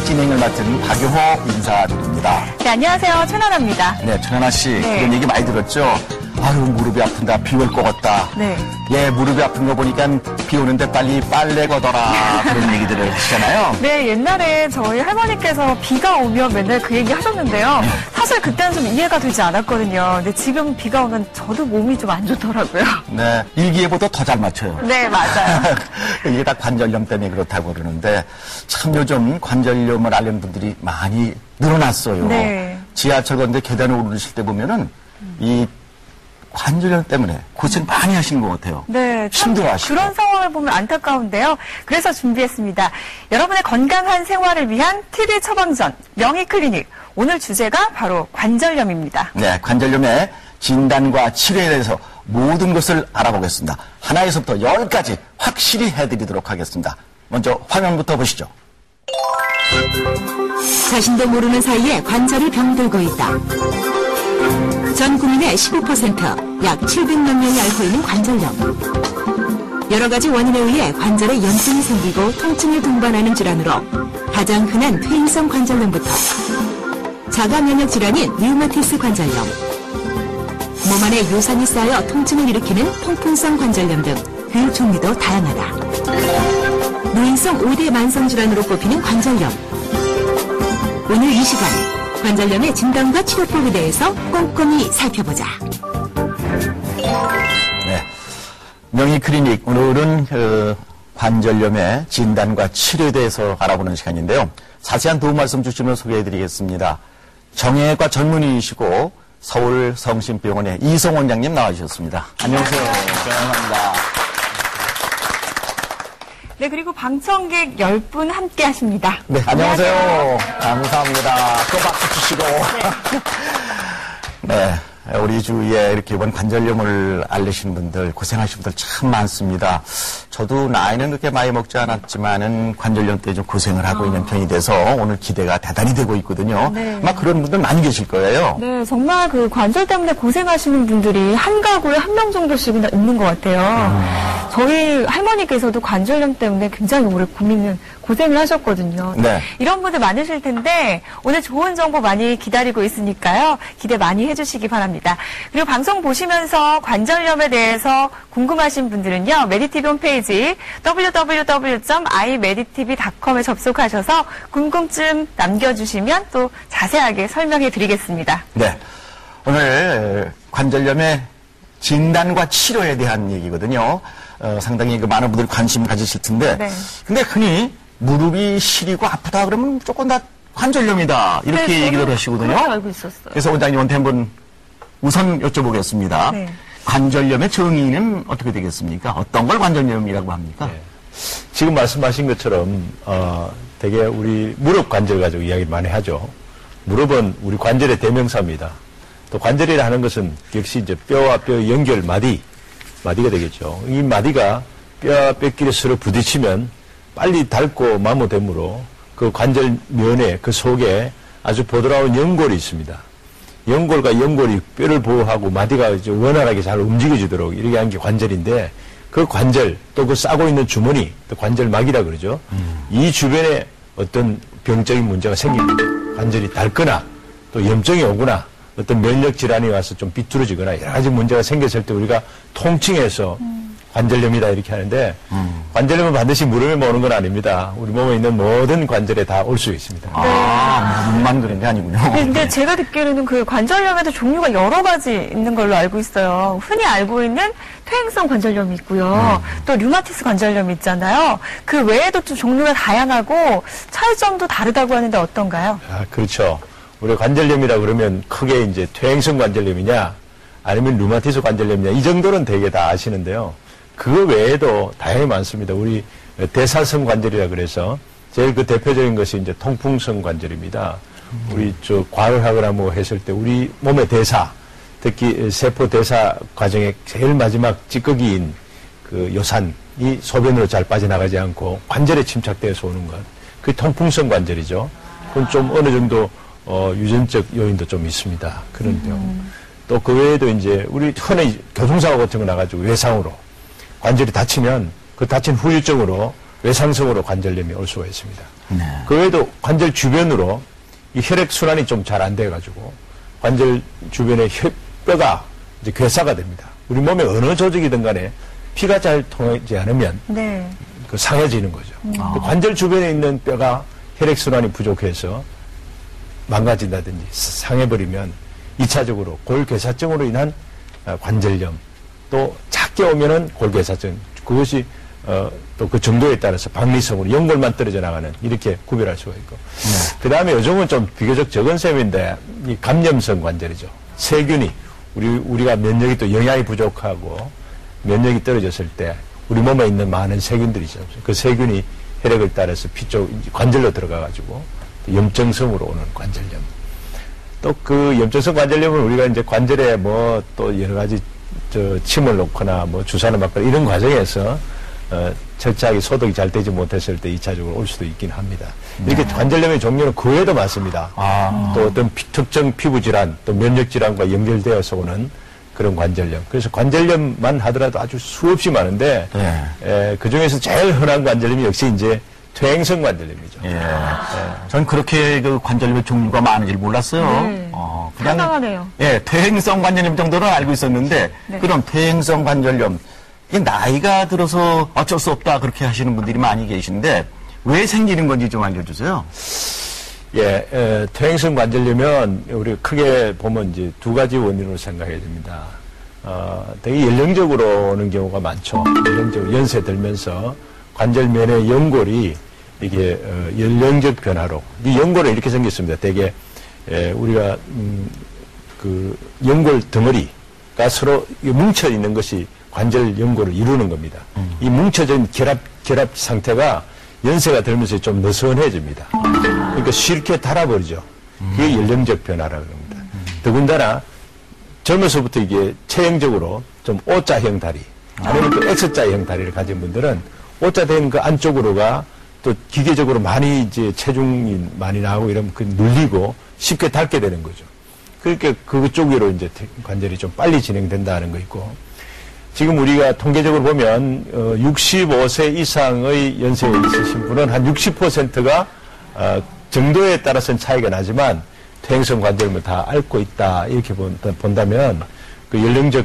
진행을 맡은 박용호 인사드립니다. 네, 안녕하세요. 최나나입니다. 네, 최나나 씨. 네. 그런 얘기 많이 들었죠? 아유, 무릎이 아픈다. 비 올 것 같다. 네. 예, 무릎이 아픈 거 보니까 비 오는데 빨리 빨래 걷어라. 그런 얘기들을 하시잖아요. 네, 옛날에 저희 할머니께서 비가 오면 맨날 그 얘기 하셨는데요. 사실 그때는 좀 이해가 되지 않았거든요. 근데 지금 비가 오면 저도 몸이 좀 안 좋더라고요. 네, 일기예보도 더 잘 맞춰요. 네, 맞아요. 이게 다 관절염 때문에 그렇다고 그러는데 참 요즘 관절염을 앓는 분들이 많이 늘어났어요. 네. 지하철 건데 계단을 오르실 때 보면은 이 관절염 때문에 고생 많이 하시는 것 같아요. 네, 참 힘들어하시고. 그런 상황을 보면 안타까운데요. 그래서 준비했습니다. 여러분의 건강한 생활을 위한 TB 처방전, 명의클리닉. 오늘 주제가 바로 관절염입니다. 네, 관절염의 진단과 치료에 대해서 모든 것을 알아보겠습니다. 하나에서부터 10까지 확실히 해드리도록 하겠습니다. 먼저 화면부터 보시죠. 자신도 모르는 사이에 관절이 병들고 있다. 전 국민의 15%, 약 700만 명이 앓고 있는 관절염. 여러 가지 원인에 의해 관절에 염증이 생기고 통증을 동반하는 질환으로 가장 흔한 퇴행성 관절염부터 자가 면역 질환인 류마티스 관절염, 몸 안에 요산이 쌓여 통증을 일으키는 통풍성 관절염 등 그 종류도 다양하다. 노인성 5대 만성 질환으로 꼽히는 관절염. 오늘 이 시간 관절염의 진단과 치료법에 대해서 꼼꼼히 살펴보자. 네, 명의클리닉 오늘은 관절염의 진단과 치료에 대해서 알아보는 시간인데요. 자세한 도움 말씀 주시면 소개해드리겠습니다. 정형외과 전문의이시고 서울 성심병원의 이성 원장님 나와주셨습니다. 안녕하세요. 감사합니다. 네, 그리고 방청객 10분 함께 하십니다. 네, 안녕하세요. 감사합니다. 또 박수 주시고. 네, 우리 주위에 이렇게 이번 관절염을 앓으신 분들, 고생하신 분들 참 많습니다. 저도 나이는 그렇게 많이 먹지 않았지만은 관절염 때문에 좀 고생을 하고 있는 편이 돼서 오늘 기대가 대단히 되고 있거든요. 네. 아마 그런 분들 많이 계실 거예요. 네, 정말 그 관절 때문에 고생하시는 분들이 한 가구에 한 명 정도씩은 있는 것 같아요. 저희 할머니께서도 관절염 때문에 굉장히 오래 고생을 하셨거든요. 네. 이런 분들 많으실 텐데 오늘 좋은 정보 많이 기다리고 있으니까요. 기대 많이 해주시기 바랍니다. 그리고 방송 보시면서 관절염에 대해서 궁금하신 분들은요. 메디티비 홈페이지 www.imeditv.com에 접속하셔서 궁금증 남겨주시면 또 자세하게 설명해 드리겠습니다. 네. 오늘 관절염의 진단과 치료에 대한 얘기거든요. 상당히 많은 분들이 관심 가지실 텐데. 네. 근데 흔히 무릎이 시리고 아프다 그러면 무조건 다 관절염이다. 이렇게 네, 얘기를 저도 하시거든요. 그렇게 알고 있었어요. 그래서 원장님한테 한번 우선 여쭤보겠습니다. 네. 관절염의 정의는 어떻게 되겠습니까? 어떤 걸 관절염이라고 합니까? 네. 지금 말씀하신 것처럼 되게 우리 무릎 관절 가지고 이야기를 많이 하죠. 무릎은 우리 관절의 대명사입니다. 또 관절이라 하는 것은 역시 이제 뼈와 뼈 연결 마디가 되겠죠. 이 마디가 뼈와 뼈끼리 서로 부딪히면 빨리 닳고 마모되므로 그 관절 면에 그 속에 아주 보드라운 연골이 있습니다. 연골과 연골이 뼈를 보호하고 마디가 이제 원활하게 잘 움직여지도록 이렇게 한 게 관절인데 그 관절 또 그 싸고 있는 주머니 또 관절막이라 그러죠. 이 주변에 어떤 병적인 문제가 생깁니다. 관절이 닳거나 또 염증이 오거나 어떤 면역 질환이 와서 좀 비뚤어지거나 여러 가지 문제가 생겼을 때 우리가 통칭해서 관절염이다 이렇게 하는데 관절염은 반드시 무릎에 오는 건 아닙니다. 우리 몸에 있는 모든 관절에 다 올 수 있습니다. 무릎만 그런 게 아니군요. 근데 제가 듣기로는 그 관절염에도 종류가 여러 가지 있는 걸로 알고 있어요. 흔히 알고 있는 퇴행성 관절염이 있고요. 또 류마티스 관절염이 있잖아요. 그 외에도 좀 종류가 다양하고 차이점도 다르다고 하는데 어떤가요? 그렇죠. 우리 관절염이라 그러면 크게 이제 퇴행성 관절염이냐 아니면 류마티스 관절염이냐 이 정도는 되게 다 아시는데요. 그 외에도 다양히 많습니다. 우리 대사성 관절이라 그래서 제일 그 대표적인 것이 이제 통풍성 관절입니다. 우리 과로하거나 뭐 했을 때 우리 몸의 대사, 특히 세포 대사 과정의 제일 마지막 찌꺼기인 그 요산이 소변으로 잘 빠져나가지 않고 관절에 침착되어서 오는 것. 그게 통풍성 관절이죠. 그건 좀 어느 정도 유전적 요인도 좀 있습니다. 그런 경우. 또 그 외에도 이제 우리 흔히 교통사고 같은 거 나가지고 외상으로 관절이 다치면 그 다친 후유증으로 외상성으로 관절염이 올 수가 있습니다. 네. 그 외에도 관절 주변으로 이 혈액순환이 좀 잘 안 돼가지고 관절 주변에 뼈가 이제 괴사가 됩니다. 우리 몸에 어느 조직이든 간에 피가 잘 통하지 않으면 네. 그 상해지는 거죠. 그 관절 주변에 있는 뼈가 혈액순환이 부족해서 망가진다든지 상해버리면 2차적으로 골괴사증으로 인한 관절염, 또 작게 오면은 골괴사증, 그것이 또 그 정도에 따라서 박리성으로 연골만 떨어져 나가는 이렇게 구별할 수가 있고, 그 다음에 요즘은 좀 비교적 적은 셈인데 이 감염성 관절이죠. 세균이 우리가 면역이 또 영양이 부족하고 면역이 떨어졌을 때 우리 몸에 있는 많은 세균들이죠. 그 세균이 혈액을 따라서 피 쪽 관절로 들어가가지고 염증성으로 오는 관절염. 또 그 염증성 관절염은 우리가 이제 관절에 뭐 또 여러 가지 침을 놓거나 뭐 주사를 맞거나 이런 과정에서 철저하게 소독이 잘 되지 못했을 때 2차적으로 올 수도 있긴 합니다. 이렇게 관절염의 종류는 그 외에도 많습니다. 또 어떤 특정 피부 질환, 또 면역 질환과 연결되어서 오는 그런 관절염. 그래서 관절염만 하더라도 아주 수없이 많은데 그 중에서 제일 흔한 관절염이 역시 이제 퇴행성 관절염이죠. 전 그렇게 그 관절염의 종류가 많은지 몰랐어요. 네. 그냥 상당하네요. 퇴행성 관절염 정도는 알고 있었는데 그럼 퇴행성 관절염 이게 나이가 들어서 어쩔 수 없다 그렇게 하시는 분들이 많이 계신데 왜 생기는 건지 좀 알려주세요. 퇴행성 관절염은 우리가 크게 보면 이제 두 가지 원인으로 생각해야 됩니다. 되게 연령적으로 오는 경우가 많죠. 연령적으로 연세 들면서 관절면의 연골이 이게 연령적 변화로 이 연골은 이렇게 생겼습니다. 되게 우리가 그 연골 덩어리가 서로 뭉쳐 있는 것이 관절 연골을 이루는 겁니다. 이 뭉쳐진 결합 상태가 연세가 들면서 좀 느슨해집니다. 그러니까 쉽게 닳아버리죠. 그게 연령적 변화라고 합니다. 더군다나 젊어서부터 이게 체형적으로 좀 O자형 다리 아니면 또 X자형 다리를 가진 분들은 O자된 그 안쪽으로가 또 기계적으로 많이 이제 체중이 많이 나오고 이러면 그 눌리고 쉽게 닳게 되는 거죠. 그러니까 그쪽으로 이제 관절이 좀 빨리 진행된다는 거 있고, 지금 우리가 통계적으로 보면 65세 이상의 연세에 있으신 분은 한 60%가 정도에 따라서는 차이가 나지만 퇴행성 관절염을 다 앓고 있다 이렇게 본다면 그 연령적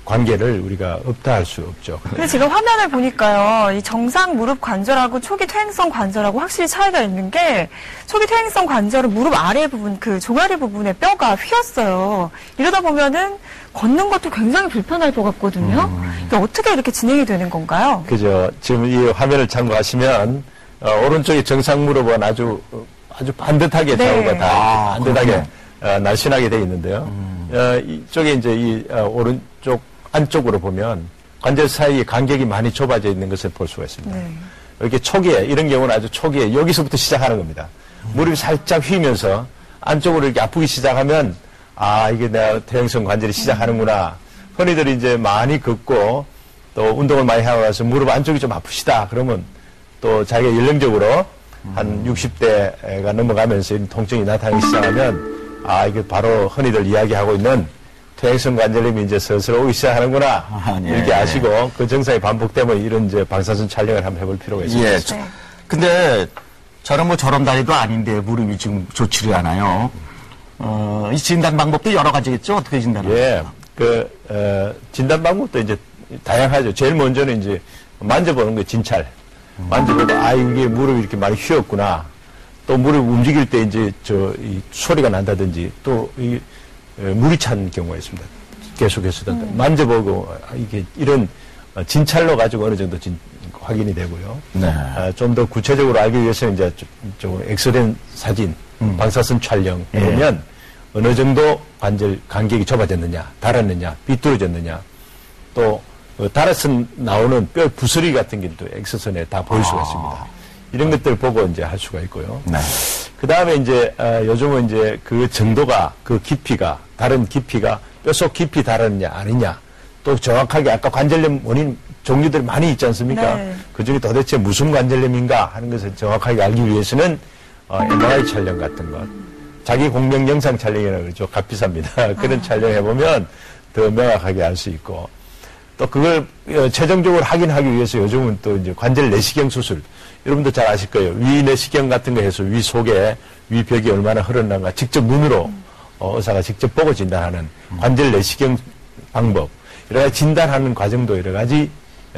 관계를 우리가 없다 할 수 없죠. 근데 지금 화면을 보니까요, 이 정상 무릎 관절하고 초기 퇴행성 관절하고 확실히 차이가 있는 게, 초기 퇴행성 관절은 무릎 아래 부분, 그 종아리 부분에 뼈가 휘었어요. 이러다 보면은 걷는 것도 굉장히 불편할 것 같거든요. 이게 어떻게 이렇게 진행이 되는 건가요? 그죠. 지금 이 화면을 참고하시면 오른쪽에 정상 무릎은 아주 반듯하게 좌우가 다 반듯하게 날씬하게 되어 있는데요. 이쪽에 이제 이 오른쪽 안쪽으로 보면 관절 사이에 간격이 많이 좁아져 있는 것을 볼 수가 있습니다. 네. 이렇게 초기에, 이런 경우는 아주 초기에 여기서부터 시작하는 겁니다. 무릎이 살짝 휘면서 안쪽으로 이렇게 아프기 시작하면 이게 내가 퇴행성 관절이 시작하는구나. 흔히들 이제 많이 걷고 또 운동을 많이 하고 나서 무릎 안쪽이 좀 아프시다. 그러면 또 자기가 연령적으로 한 60대가 넘어가면서 이런 통증이 나타나기 시작하면 이게 바로 흔히들 이야기하고 있는 퇴행성 관절염이 이제 슬슬 오기 시작하는구나. 이렇게 아시고 그 증상이 반복되면 이런 이제 방사선 촬영을 한번 해볼 필요가 있습니다. 근데 저는 뭐 저런 다리도 아닌데 무릎이 지금 좋지를 않아요. 이 진단 방법도 여러 가지겠죠? 어떻게 진단하세요? 진단 방법도 이제 다양하죠. 제일 먼저는 이제 만져보는 거 진찰. 만져보고, 이게 무릎이 이렇게 많이 휘었구나. 또 무릎 움직일 때 이제 이 소리가 난다든지 또 물이 찬 경우가 있습니다. 계속해서 만져보고 이게 이런 진찰로 가지고 어느 정도 확인이 되고요. 좀 더 구체적으로 알기 위해서는 이제 좀 엑스레이 사진, 방사선 촬영 보면 어느 정도 관절 간격이 좁아졌느냐, 닳았느냐, 삐뚤어졌느냐, 또 닳아서 나오는 뼈 부스러기 같은 게 또 엑스선에 다 보일 수가 있습니다. 이런 것들 보고 이제 할 수가 있고요. 그 다음에 이제 요즘은 이제 그 정도가, 그 깊이가, 다른 깊이가 뼈속 깊이 다르느냐 아니냐, 또 정확하게 아까 관절염 원인 종류들이 많이 있지 않습니까? 그 중에 도대체 무슨 관절염인가 하는 것을 정확하게 알기 위해서는 MRI 촬영 같은 것, 자기 공명 영상 촬영이라고 그러죠. 값비쌉니다. 그런 촬영해보면 더 명확하게 알 수 있고, 또 그걸 최종적으로 확인하기 위해서 요즘은 또 이제 관절 내시경 수술. 여러분도 잘 아실 거예요. 위 내시경 같은 거 해서 위 속에 위벽이 얼마나 흘러나가 직접 눈으로 의사가 직접 보고 진단하는 관절 내시경 방법. 여러 가지 진단하는 과정도 여러 가지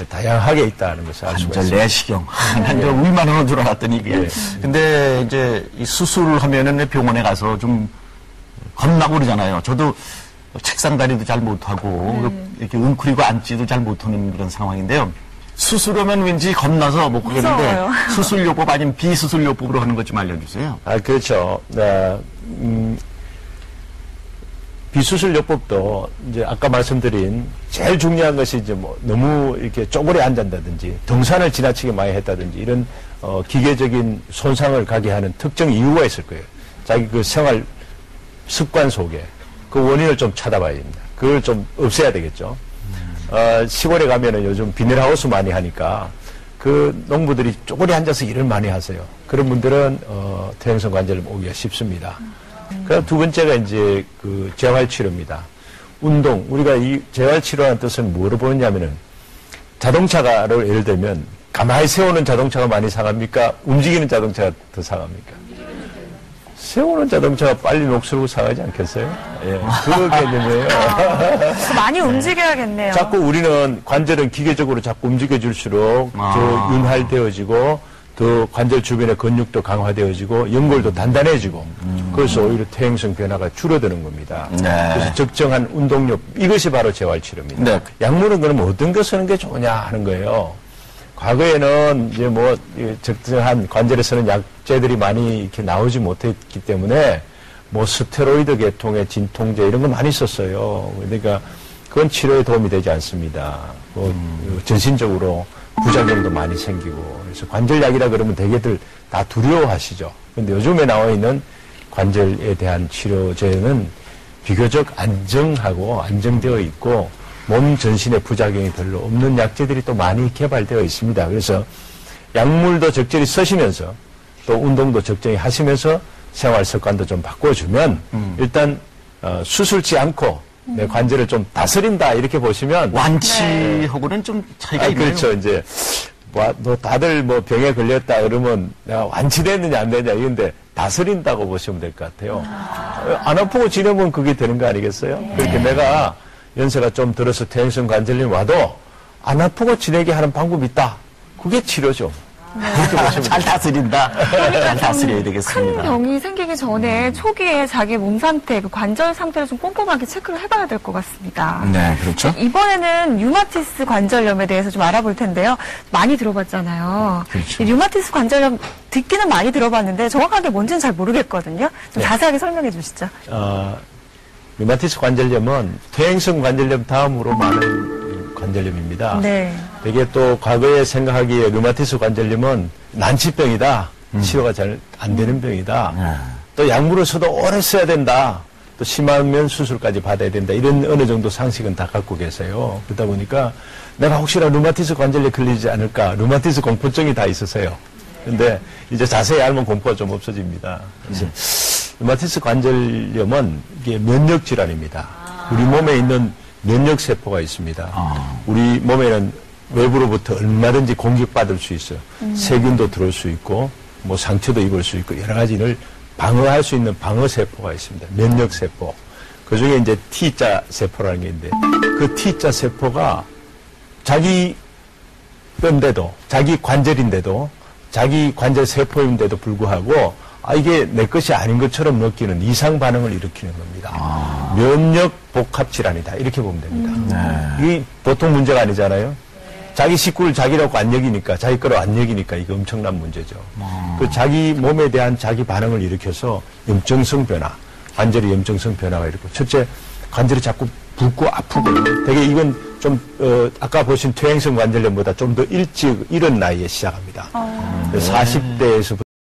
다양하게 있다는 것을 알 수가 관절 있습니다. 내시경. 난 저 위만 하는 줄 알았더니 이게. 근데 이제 이 수술을 하면은 병원에 가서 좀 겁나고 그러잖아요. 저도 책상 다리도 잘 못하고 이렇게 웅크리고 앉지도 잘 못하는 그런 상황인데요. 수술하면 왠지 겁나서 못 가겠는데 무서워요. 수술요법 아니면 비수술요법으로 하는 것 좀 알려주세요. 아, 그렇죠. 비수술요법도 이제 아까 말씀드린 제일 중요한 것이 이제 뭐 너무 이렇게 쪼그려 앉았다든지 등산을 지나치게 많이 했다든지 이런 기계적인 손상을 가게 하는 특정 이유가 있을 거예요. 자기 그 생활 습관 속에 그 원인을 좀 찾아봐야 됩니다. 그걸 좀 없애야 되겠죠. 시골에 가면은 요즘 비닐하우스 많이 하니까 그 농부들이 쪼그려 앉아서 일을 많이 하세요. 그런 분들은 퇴행성 관절염 오기가 쉽습니다. 그다음 두 번째가 이제 그 재활치료입니다. 운동. 우리가 이 재활치료라는 뜻은 뭐로 보느냐면은 자동차를 예를 들면 가만히 세우는 자동차가 많이 상합니까? 움직이는 자동차가 더 상합니까? 세우는 자동차가 빨리 녹슬고 상하지 않겠어요? 예, 그 개념이에요. 많이 움직여야겠네요. 자꾸 우리는 관절은 기계적으로 자꾸 움직여줄수록 더 윤활되어지고 더 관절 주변의 근육도 강화되어지고 연골도 단단해지고 그래서 오히려 퇴행성 변화가 줄어드는 겁니다. 네. 그래서 적정한 운동력 이것이 바로 재활치료입니다. 네. 약물은 그럼 어떤 거 쓰는 게 좋냐 하는 거예요. 과거에는 이제 뭐 적정한 관절에 쓰는 약제들이 많이 이렇게 나오지 못했기 때문에 뭐 스테로이드 계통의 진통제 이런 거 많이 썼어요. 그러니까 그건 치료에 도움이 되지 않습니다. 뭐 전신적으로 부작용도 많이 생기고 그래서 관절약이라 그러면 대개들 다 두려워하시죠. 그런데 요즘에 나와 있는 관절에 대한 치료제는 비교적 안정하고 안정되어 있고 몸 전신의 부작용이 별로 없는 약제들이 또 많이 개발되어 있습니다. 그래서 약물도 적절히 쓰시면서 또 운동도 적정히 하시면서 생활 습관도 좀 바꿔주면 일단 수술치 않고 내 관절을 좀 다스린다 이렇게 보시면 완치하고는 좀 차이가 있나요? 그렇죠. 이제 뭐 다들 뭐 병에 걸렸다 그러면 내가 완치됐느냐 안 되냐 이건데 다스린다고 보시면 될 것 같아요. 안 아프고 지내면 그게 되는 거 아니겠어요? 그렇게 내가 연세가 좀 들어서 퇴행성 관절염이 와도 안 아프고 지내게 하는 방법이 있다. 그게 치료죠. 그렇게 보시면 잘 다스린다. 잘 다스려야 되겠습니다. 큰 병이 생기기 전에 초기에 자기 몸 상태, 그 관절 상태를 좀 꼼꼼하게 체크를 해봐야 될 것 같습니다. 네, 그렇죠. 이번에는 류마티스 관절염에 대해서 좀 알아볼 텐데요. 많이 들어봤잖아요. 그렇죠. 이 류마티스 관절염 듣기는 많이 들어봤는데 정확하게 뭔지는 잘 모르겠거든요. 좀 자세하게 설명해 주시죠. 류마티스 관절염은 퇴행성 관절염 다음으로 많은 관절염입니다. 네. 되게 또 과거에 생각하기에 류마티스 관절염은 난치병이다. 치료가 잘 안 되는 병이다. 또 약물을 써도 오래 써야 된다. 또 심하면 수술까지 받아야 된다. 이런 어느 정도 상식은 다 갖고 계세요. 그러다 보니까 내가 혹시나 류마티스 관절염에 걸리지 않을까. 류마티스 공포증이 다 있으세요. 근데 이제 자세히 알면 공포가 좀 없어집니다. 그래서 류마티스 관절염은 이게 면역 질환입니다. 우리 몸에 있는 면역 세포가 있습니다. 우리 몸에는 외부로부터 얼마든지 공격받을 수 있어요. 세균도 들어올 수 있고, 뭐 상처도 입을 수 있고, 여러 가지를 방어할 수 있는 방어 세포가 있습니다. 면역 세포. 그 중에 이제 T자 세포라는 게 있는데, 그 T자 세포가 자기 뼈인데도, 자기 관절인데도, 자기 관절 세포인데도 불구하고, 이게 내 것이 아닌 것처럼 느끼는 이상 반응을 일으키는 겁니다. 면역 복합 질환이다. 이렇게 보면 됩니다. 이게 보통 문제가 아니잖아요. 자기 식구를 자기라고 안 여기니까, 자기 거로 안 여기니까 이게 엄청난 문제죠. 그 자기 몸에 대한 자기 반응을 일으켜서 염증성 변화, 관절의 염증성 변화가 일어나고, 첫째, 관절이 자꾸 붓고 아프고, 되게 이건 좀, 아까 보신 퇴행성 관절염보다 좀 더 일찍, 이런 나이에 시작합니다. 40대에서부터